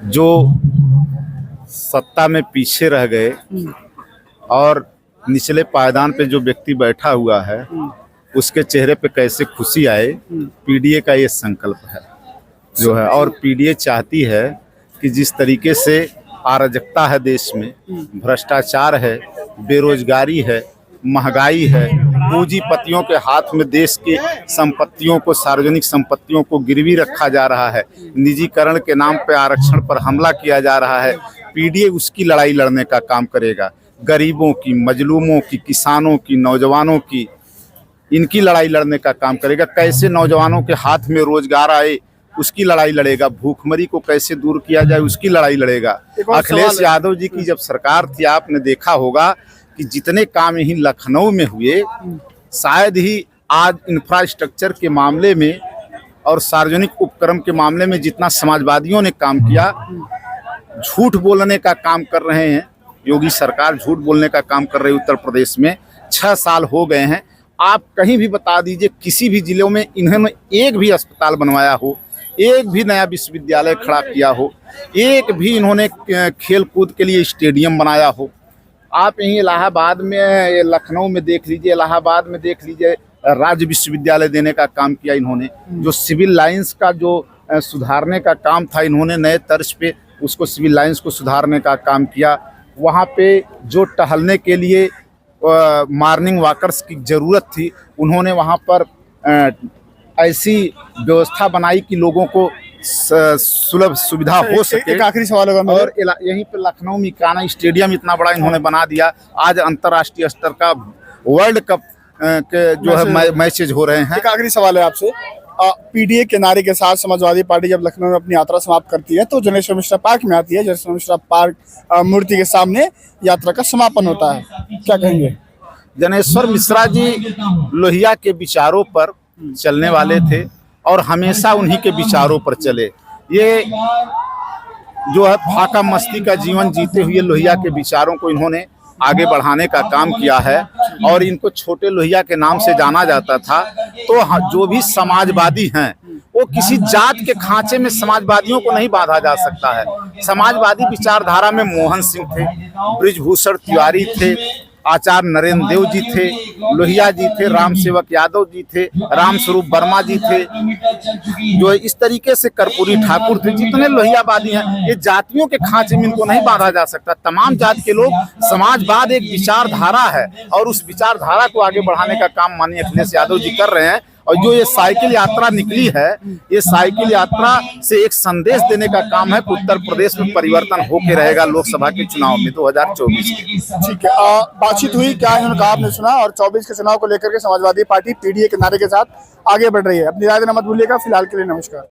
जो सत्ता में पीछे रह गए और निचले पायदान पे जो व्यक्ति बैठा हुआ है उसके चेहरे पे कैसे खुशी आए, पीडीए का ये संकल्प है जो है। और पीडीए चाहती है कि जिस तरीके से अराजकता है देश में, भ्रष्टाचार है, बेरोजगारी है, महंगाई है, पूंजीपतियों के हाथ में देश की संपत्तियों को, सार्वजनिक संपत्तियों को गिरवी रखा जा रहा है, निजीकरण के नाम पे आरक्षण पर हमला किया जा रहा है, पीडीए उसकी लड़ाई लड़ने का काम करेगा। गरीबों की, मजलूमों की, किसानों की, नौजवानों की, इनकी लड़ाई लड़ने का काम करेगा। कैसे नौजवानों के हाथ में रोजगार आए उसकी लड़ाई लड़ेगा। भूखमरी को कैसे दूर किया जाए उसकी लड़ाई लड़ेगा। अखिलेश यादव जी की जब सरकार थी, आपने देखा होगा कि जितने काम यहीं लखनऊ में हुए, शायद ही आज इंफ्रास्ट्रक्चर के मामले में और सार्वजनिक उपक्रम के मामले में जितना समाजवादियों ने काम किया, झूठ बोलने का काम कर रहे हैं। योगी सरकार झूठ बोलने का काम कर रही है। उत्तर प्रदेश में 6 साल हो गए हैं। आप कहीं भी बता दीजिए, किसी भी जिलों में इन्होंने एक भी अस्पताल बनवाया हो, एक भी नया विश्वविद्यालय खड़ा किया हो, एक भी इन्होंने खेल कूद के लिए स्टेडियम बनाया हो। आप यहीं इलाहाबाद में, लखनऊ में देख लीजिए, इलाहाबाद में देख लीजिए, राज्य विश्वविद्यालय देने का काम किया इन्होंने। जो सिविल लाइंस का जो सुधारने का काम था, इन्होंने नए तर्ज पे उसको, सिविल लाइंस को सुधारने का काम किया। वहाँ पे जो टहलने के लिए मॉर्निंग वॉकर्स की ज़रूरत थी, उन्होंने वहाँ पर ऐसी व्यवस्था बनाई कि लोगों को सुलभ सुविधा हो सके। एक आखिरी सवाल होगा, और यहीं पे लखनऊ में काना स्टेडियम इतना बड़ा इन्होंने बना दिया। आज अंतर्राष्ट्रीय स्तर का वर्ल्ड कप के जो है मैचेज हो रहे हैं। एक आखिरी सवाल है आपसे, पीडीए के नारे के साथ समाजवादी पार्टी जब लखनऊ में अपनी यात्रा समाप्त करती है तो जनेश्वर मिश्रा पार्क में आती है। जनेश्वर मिश्रा पार्क मूर्ति के सामने यात्रा का समापन होता है, क्या कहेंगे? जनेश्वर मिश्रा जी लोहिया के विचारों पर चलने वाले थे और हमेशा उन्हीं के विचारों पर चले। ये जो है फाका मस्ती का जीवन जीते हुए लोहिया के विचारों को इन्होंने आगे बढ़ाने का काम किया है और इनको छोटे लोहिया के नाम से जाना जाता था। तो जो भी समाजवादी हैं, वो किसी जात के खांचे में समाजवादियों को नहीं बांधा जा सकता है। समाजवादी विचारधारा में मोहन सिंह थे, बृजभूषण तिवारी थे, आचार्य नरेंद्र देव जी थे, लोहिया जी थे, राम सेवक यादव जी थे, राम स्वरूप वर्मा जी थे, जो इस तरीके से कर्पूरी ठाकुर थे। जितने लोहियावादी हैं, ये जातियों के खांचे में इनको नहीं बांधा जा सकता। तमाम जात के लोग, समाजवाद एक विचारधारा है और उस विचारधारा को आगे बढ़ाने का काम माननीय अखिलेश यादव जी कर रहे हैं। और जो ये साइकिल यात्रा निकली है, ये साइकिल यात्रा से एक संदेश देने का काम है कि उत्तर प्रदेश में परिवर्तन होके रहेगा लोकसभा के चुनाव में 2024 के। ठीक है, बातचीत हुई, क्या इन्होंने कहा आपने सुना। और 24 के चुनाव को लेकर के समाजवादी पार्टी पीडीए के नारे के साथ आगे बढ़ रही है। अपनी राय देना मत भूलिएगा। फिलहाल के लिए नमस्कार।